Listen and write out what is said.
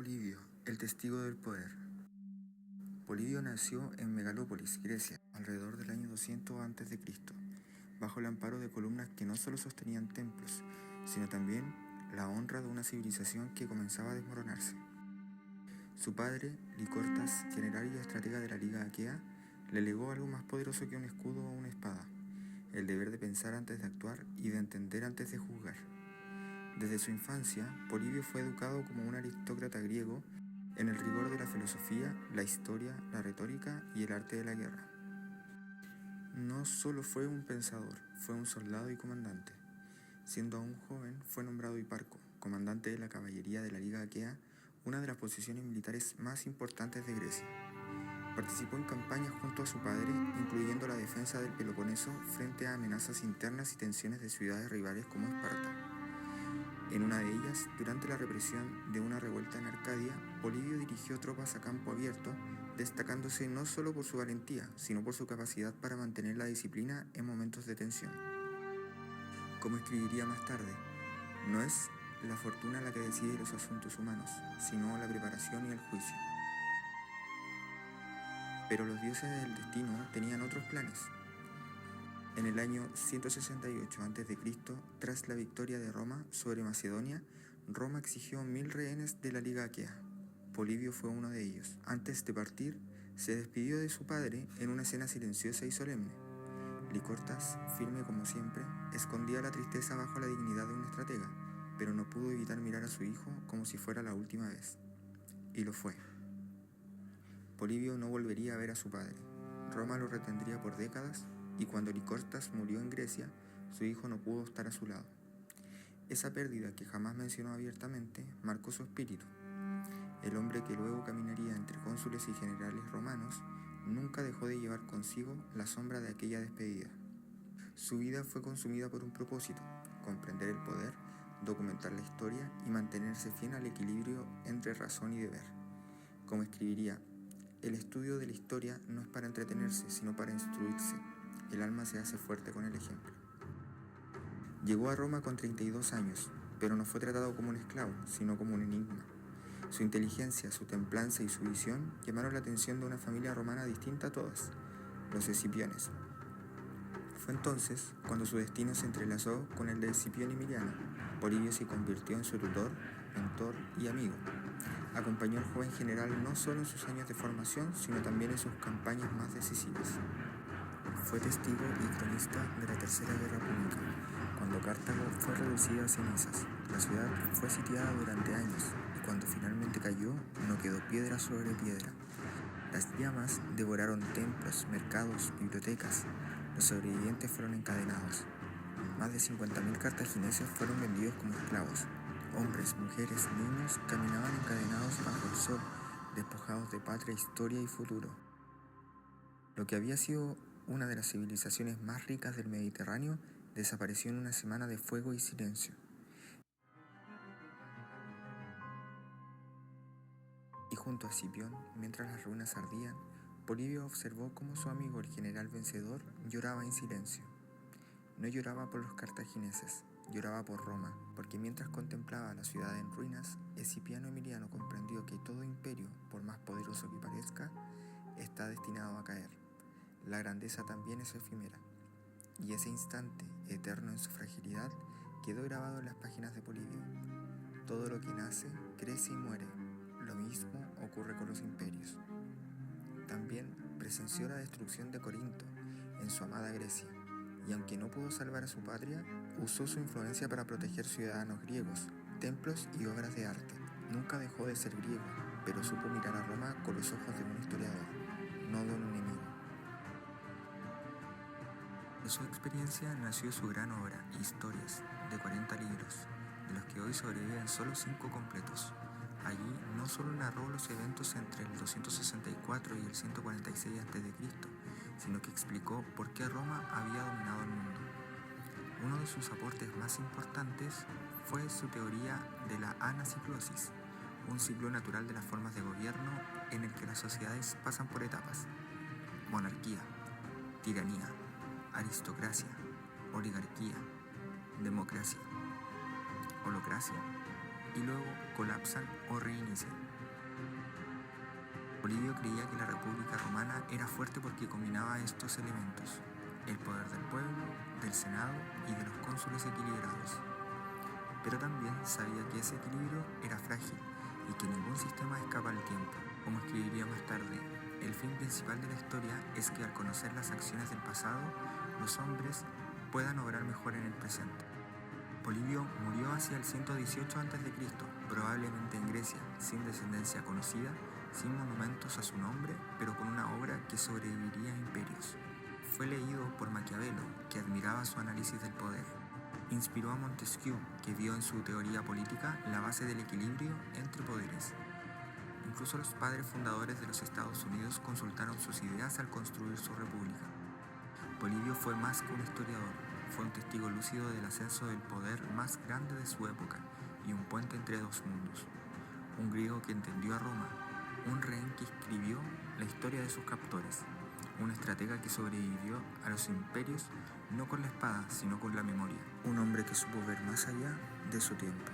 Polibio, el testigo del poder. Polibio nació en Megalópolis, Grecia, alrededor del año 200 a.C., bajo el amparo de columnas que no solo sostenían templos, sino también la honra de una civilización que comenzaba a desmoronarse. Su padre, Licortas, general y estratega de la Liga Aquea, le legó algo más poderoso que un escudo o una espada: el deber de pensar antes de actuar y de entender antes de juzgar. Desde su infancia, Polibio fue educado como un aristócrata griego en el rigor de la filosofía, la historia, la retórica y el arte de la guerra. No solo fue un pensador, fue un soldado y comandante. Siendo aún joven, fue nombrado hiparco, comandante de la caballería de la Liga Aquea, una de las posiciones militares más importantes de Grecia. Participó en campañas junto a su padre, incluyendo la defensa del Peloponeso frente a amenazas internas y tensiones de ciudades rivales como Esparta. En una de ellas, durante la represión de una revuelta en Arcadia, Polibio dirigió tropas a campo abierto, destacándose no solo por su valentía, sino por su capacidad para mantener la disciplina en momentos de tensión. Como escribiría más tarde, no es la fortuna la que decide los asuntos humanos, sino la preparación y el juicio. Pero los dioses del destino tenían otros planes. En el año 168 a.C., tras la victoria de Roma sobre Macedonia, Roma exigió 1000 rehenes de la Liga Aquea. Polibio fue uno de ellos. Antes de partir, se despidió de su padre en una escena silenciosa y solemne. Licortas, firme como siempre, escondía la tristeza bajo la dignidad de un estratega, pero no pudo evitar mirar a su hijo como si fuera la última vez. Y lo fue. Polibio no volvería a ver a su padre. Roma lo retendría por décadas, y cuando Licortas murió en Grecia, su hijo no pudo estar a su lado. Esa pérdida, que jamás mencionó abiertamente, marcó su espíritu. El hombre que luego caminaría entre cónsules y generales romanos nunca dejó de llevar consigo la sombra de aquella despedida. Su vida fue consumida por un propósito: comprender el poder, documentar la historia y mantenerse fiel al equilibrio entre razón y deber. Como escribiría, el estudio de la historia no es para entretenerse, sino para instruirse. El alma se hace fuerte con el ejemplo. Llegó a Roma con 32 años, pero no fue tratado como un esclavo, sino como un enigma. Su inteligencia, su templanza y su visión llamaron la atención de una familia romana distinta a todas, los Escipiones. Fue entonces cuando su destino se entrelazó con el de Escipión Emiliano. Polibio se convirtió en su tutor, mentor y amigo. Acompañó al joven general no solo en sus años de formación, sino también en sus campañas más decisivas. Fue testigo y cronista de la Tercera Guerra Púnica, cuando Cartago fue reducida a cenizas. La ciudad fue sitiada durante años, y cuando finalmente cayó, no quedó piedra sobre piedra. Las llamas devoraron templos, mercados, bibliotecas. Los sobrevivientes fueron encadenados. Más de 50.000 cartagineses fueron vendidos como esclavos. Hombres, mujeres, niños caminaban encadenados bajo el sol, despojados de patria, historia y futuro. Lo que había sido una de las civilizaciones más ricas del Mediterráneo desapareció en una semana de fuego y silencio. Y junto a Escipión, mientras las ruinas ardían, Polibio observó cómo su amigo, el general vencedor, lloraba en silencio. No lloraba por los cartagineses, lloraba por Roma, porque mientras contemplaba la ciudad en ruinas, Escipiano Emiliano comprendió que todo imperio, por más poderoso que parezca, está destinado a caer. La grandeza también es efímera, y ese instante, eterno en su fragilidad, quedó grabado en las páginas de Polibio. Todo lo que nace, crece y muere. Lo mismo ocurre con los imperios. También presenció la destrucción de Corinto, en su amada Grecia, y aunque no pudo salvar a su patria, usó su influencia para proteger ciudadanos griegos, templos y obras de arte. Nunca dejó de ser griego, pero supo mirar a Roma con los ojos de un historiador, no de un enemigo. De su experiencia nació su gran obra, Historias, de 40 libros, de los que hoy sobreviven solo 5 completos. Allí no solo narró los eventos entre el 264 y el 146 a.C., sino que explicó por qué Roma había dominado el mundo. Uno de sus aportes más importantes fue su teoría de la anaciclosis, un ciclo natural de las formas de gobierno en el que las sociedades pasan por etapas: monarquía, tiranía, aristocracia, oligarquía, democracia, holocracia y luego colapsan o reinician. Polibio creía que la República Romana era fuerte porque combinaba estos elementos: el poder del pueblo, del Senado y de los cónsules equilibrados. Pero también sabía que ese equilibrio era frágil y que ningún sistema escapa al tiempo. Como escribiría más tarde, el fin principal de la historia es que al conocer las acciones del pasado, los hombres puedan obrar mejor en el presente. Polibio murió hacia el 118 a.C., probablemente en Grecia, sin descendencia conocida, sin monumentos a su nombre, pero con una obra que sobreviviría a imperios. Fue leído por Maquiavelo, que admiraba su análisis del poder. Inspiró a Montesquieu, que vio en su teoría política la base del equilibrio entre poderes. Incluso los padres fundadores de los Estados Unidos consultaron sus ideas al construir su república. Polibio fue más que un historiador, fue un testigo lúcido del ascenso del poder más grande de su época y un puente entre dos mundos. Un griego que entendió a Roma, un rehén que escribió la historia de sus captores, un estratega que sobrevivió a los imperios no con la espada, sino con la memoria. Un hombre que supo ver más allá de su tiempo.